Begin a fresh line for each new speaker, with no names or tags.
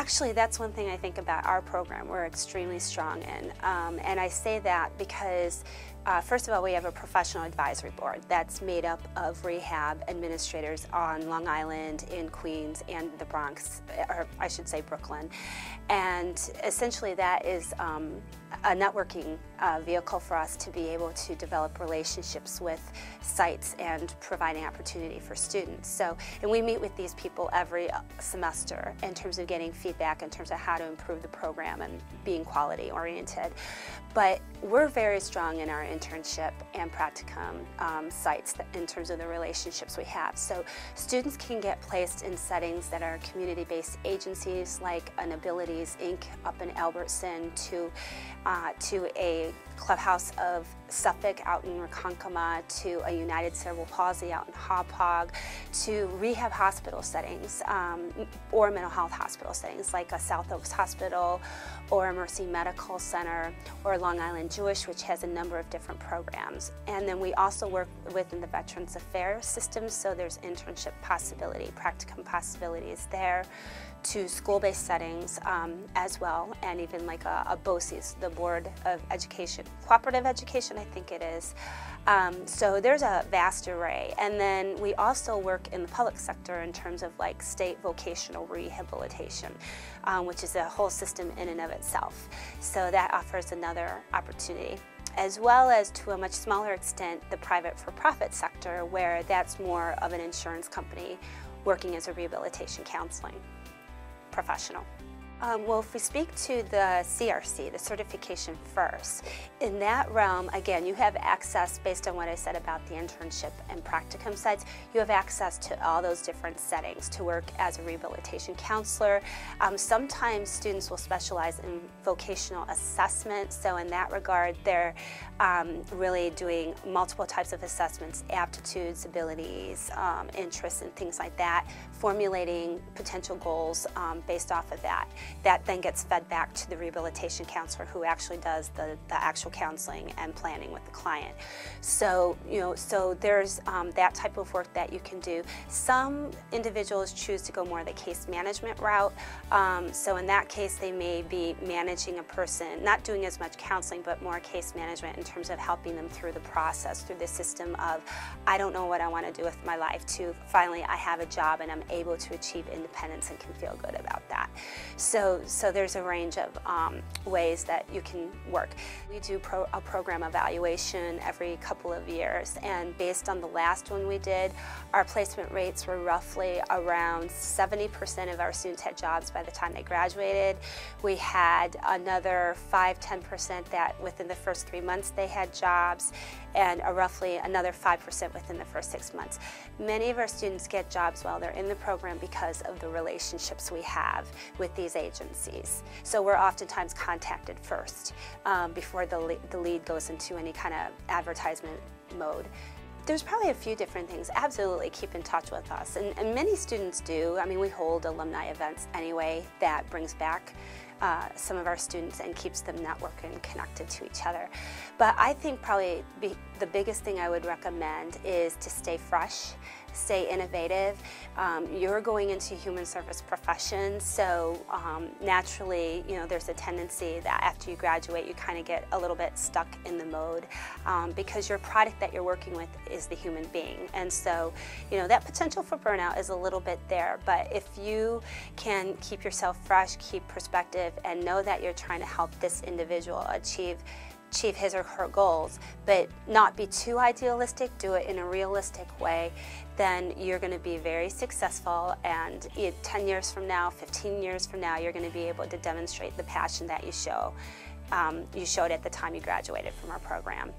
Actually, that's one thing I think about our program we're extremely strong in. And I say that because, first of all, we have a professional advisory board that's made up of rehab administrators on Long Island, in Queens, and the Bronx, or I should say Brooklyn. And essentially that is a networking vehicle for us to be able to develop relationships with sites and providing opportunity for students. So, and we meet with these people every semester in terms of getting feedback in terms of how to improve the program and being quality oriented. But we're very strong in our internship and practicum sites in terms of the relationships we have. So students can get placed in settings that are community-based agencies like an Abilities Inc. up in Albertson to a Clubhouse of Suffolk out in Ronkonkoma, to a United Cerebral Palsy out in Hauppauge, to rehab hospital settings or mental health hospital settings like a South Oaks Hospital or a Mercy Medical Center or Long Island Jewish, which has a number of different programs. And then we also work within the Veterans Affairs system, so there's internship possibility, practicum possibilities there, to school-based settings as well, and even like a BOCES, the Board of Education, Cooperative Education, I think it is. So there's a vast array. And then we also work in the public sector in terms of like state vocational rehabilitation, which is a whole system in and of itself. So that offers another opportunity, as well as to a much smaller extent the private for-profit sector, where that's more of an insurance company working as a rehabilitation counseling professional. Well, if we speak to the CRC, the certification first, in that realm, again, you have access, based on what I said about the internship and practicum sites, you have access to all those different settings to work as a rehabilitation counselor. Sometimes students will specialize in vocational assessment, so in that regard, they're really doing multiple types of assessments, aptitudes, abilities, interests, and things like that, formulating potential goals based off of that. That then gets fed back to the rehabilitation counselor who actually does the actual counseling and planning with the client. So, so there's that type of work that you can do. Some individuals choose to go more the case management route. So in that case, they may be managing a person, not doing as much counseling, but more case management in terms of helping them through the process, through the system of, I don't know what I want to do with my life, to finally I have a job and I'm able to achieve independence and can feel good about that. So there's a range of ways that you can work. We do a program evaluation every couple of years, and based on the last one we did, our placement rates were roughly around 70% of our students had jobs by the time they graduated. We had another 5–10% that within the first 3 months they had jobs, and roughly another 5% within the first 6 months. Many of our students get jobs while they're in the program because of the relationships we have with these agencies. So we're oftentimes contacted first before the lead goes into any kind of advertisement mode. There's probably a few different things. Absolutely keep in touch with us, and many students do. I mean, we hold alumni events anyway that brings back some of our students and keeps them networked and connected to each other. But I think probably the biggest thing I would recommend is to stay fresh, stay innovative. You're going into human service professions, so naturally, there's a tendency that after you graduate, you kind of get a little bit stuck in the mode because your product that you're working with is the human being. And so, that potential for burnout is a little bit there, but if you can keep yourself fresh, keep perspective, and know that you're trying to help this individual achieve his or her goals, but not be too idealistic, do it in a realistic way, then you're going to be very successful, and 10 years from now, 15 years from now, you're going to be able to demonstrate the passion that you showed at the time you graduated from our program.